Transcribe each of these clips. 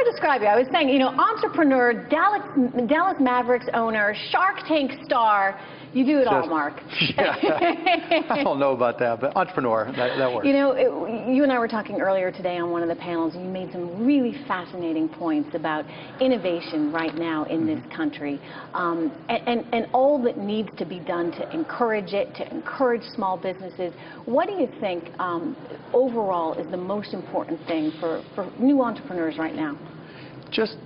I describe you? I was saying, you know, entrepreneur, Dallas Mavericks owner, Shark Tank star. You do it all, Mark. Yeah. I don't know about that, but entrepreneur, that works. You know, you and I were talking earlier today on one of the panels, and you made some really fascinating points about innovation right now in this country, and all that needs to be done to encourage it, to encourage small businesses. What do you think overall is the most important thing for new entrepreneurs right now? Just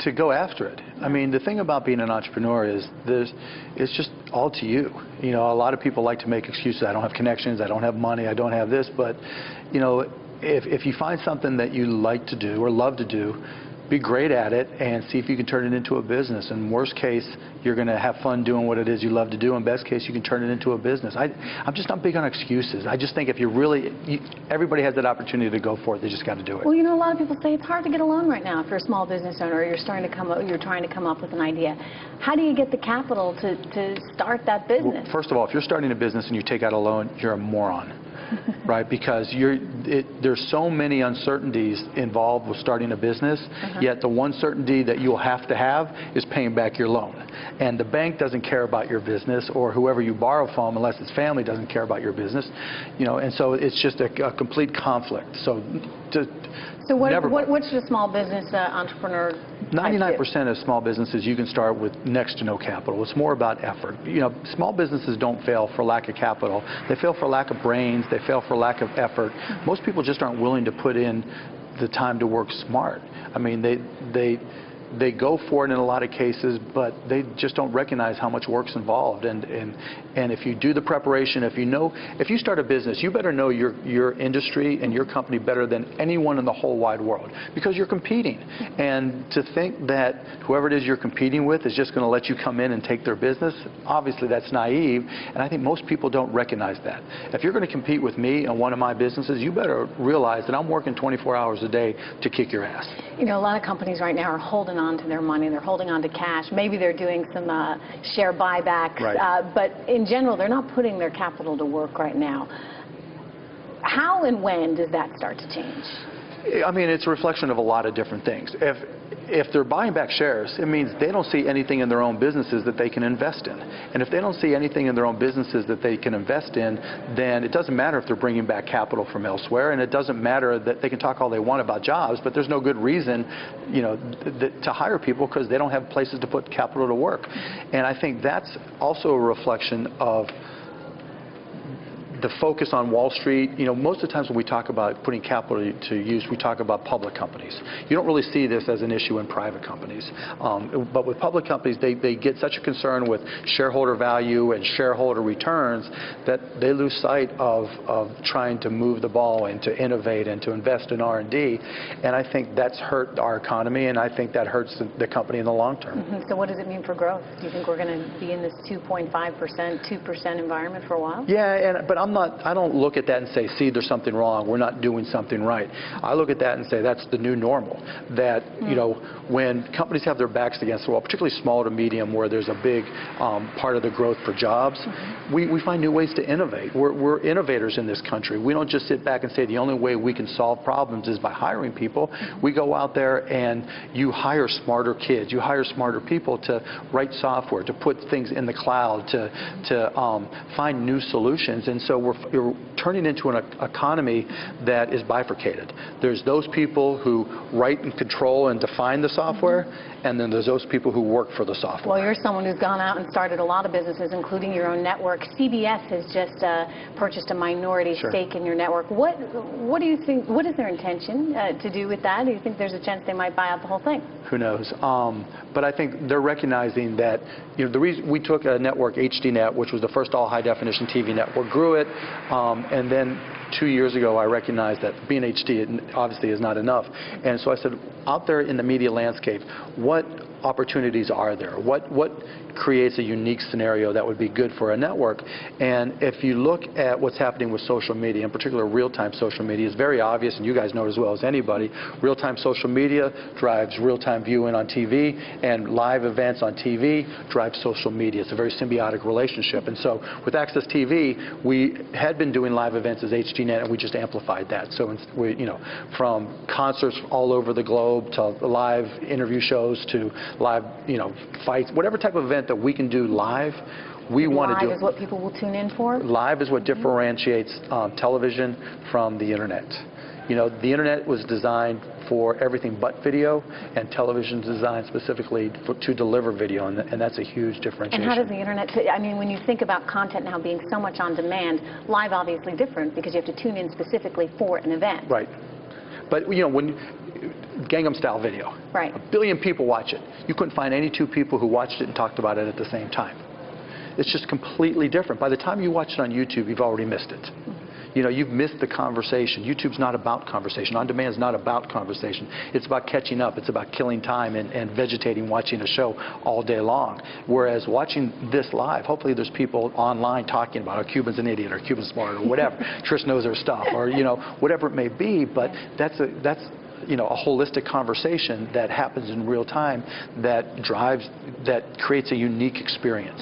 to go after it. I mean, the thing about being an entrepreneur is it's just all to you. You know, a lot of people like to make excuses. I don't have connections, I don't have money, I don't have this, but, you know, if you find something that you like to do or love to do, be great at it and see if you can turn it into a business. In worst case, you're going to have fun doing what it is you love to do. In best case, you can turn it into a business. I'm just not big on excuses. I just think if everybody has that opportunity to go for it. They just got to do it. Well, you know, a lot of people say it's hard to get a loan right now if you're a small business owner or you're trying to come up with an idea. How do you get the capital to start that business? Well, first of all, if you're starting a business and you take out a loan, you're a moron. Right, because there's so many uncertainties involved with starting a business, yet the one certainty that you'll have to have is paying back your loan. And the bank doesn't care about your business, or whoever you borrow from, unless it's family, doesn't care about your business. You know, and so it's just a complete conflict. So what should a small business entrepreneur 99% of small businesses you can start with next to no capital. It's more about effort. You know, small businesses don't fail for lack of capital. They fail for lack of brains. They fail for lack of effort. Most people just aren't willing to put in the time to work smart. I mean, they go for it in a lot of cases, but they just don't recognize how much work's involved. And if you do the preparation, if you start a business, you better know your industry and your company better than anyone in the whole wide world, because you're competing. And to think that whoever it is you're competing with is just going to let you come in and take their business, obviously that's naive. And I think most people don't recognize that. If you're going to compete with me in one of my businesses, you better realize that I'm working 24 hours a day to kick your ass. You know, a lot of companies right now are holding on to their money. They're holding on to cash. Maybe they're doing some share buybacks, but in general, they're not putting their capital to work right now. How and when does that start to change? I mean, it's a reflection of a lot of different things. If they're buying back shares, it means they don't see anything in their own businesses that they can invest in. And if they don't see anything in their own businesses that they can invest in, then it doesn't matter if they're bringing back capital from elsewhere, and it doesn't matter that they can talk all they want about jobs, but there's no good reason, you know, to hire people because they don't have places to put capital to work. And I think that's also a reflection of the focus on Wall Street. You know, most of the times when we talk about putting capital to use, we talk about public companies. You don't really see this as an issue in private companies. But with public companies, they get such a concern with shareholder value and shareholder returns that they lose sight of trying to move the ball and to innovate and to invest in R&D. And I think that's hurt our economy, and I think that hurts the company in the long term. So what does it mean for growth? Do you think we're going to be in this 2.5%, 2% environment for a while? Yeah, but I don't look at that and say, see, there's something wrong, we're not doing something right. I look at that and say that's the new normal. That, you know, when companies have their backs against the wall, particularly small to medium, where there's a big part of the growth for jobs, we find new ways to innovate. We're innovators in this country. We don't just sit back and say the only way we can solve problems is by hiring people. We go out there and you hire smarter kids, you hire smarter people to write software, to put things in the cloud, to find new solutions. And so we're turning into an economy that is bifurcated. There's those people who write and control and define the software, and then there's those people who work for the software. Well, you're someone who's gone out and started a lot of businesses, including your own network. CBS has just purchased a minority stake in your network. What do you think? What is their intention to do with that? Do you think there's a chance they might buy out the whole thing? Who knows? But I think they're recognizing that, you know, the reason we took a network, HDNet, which was the first all high-definition TV network, grew it, and then 2 years ago I recognized that being HD obviously is not enough. And so I said, out there in the media landscape, what opportunities are there? What creates a unique scenario that would be good for a network? And if you look at what's happening with social media, in particular real-time social media, it's very obvious, and you guys know as well as anybody, real-time social media drives real-time viewing on TV, and live events on TV drive social media. It's a very symbiotic relationship. And so with Access TV, we had been doing live events as HDNet, and we just amplified that. So we, from concerts all over the globe to live interview shows to live, fights, whatever type of event that we can do live, we want to do. Live is what people will tune in for? Live is what differentiates television from the internet. The internet was designed for everything but video, and television is designed specifically to deliver video, and that's a huge differentiation. And how does the internet fit? I mean, when you think about content now being so much on demand, live obviously different because you have to tune in specifically for an event. Right. But, when Gangnam Style video, right. 1 billion people watch it. You couldn't find any two people who watched it and talked about it at the same time. It's just completely different. By the time you watch it on YouTube, you've already missed it. You've missed the conversation. YouTube's not about conversation. On demand is not about conversation. It's about catching up. It's about killing time and vegetating, watching a show all day long. Whereas watching this live, hopefully there's people online talking about, Cuban's an idiot, or Cuban's smart, or whatever. Trish knows her stuff, or whatever it may be. But that's a holistic conversation that happens in real time that creates a unique experience.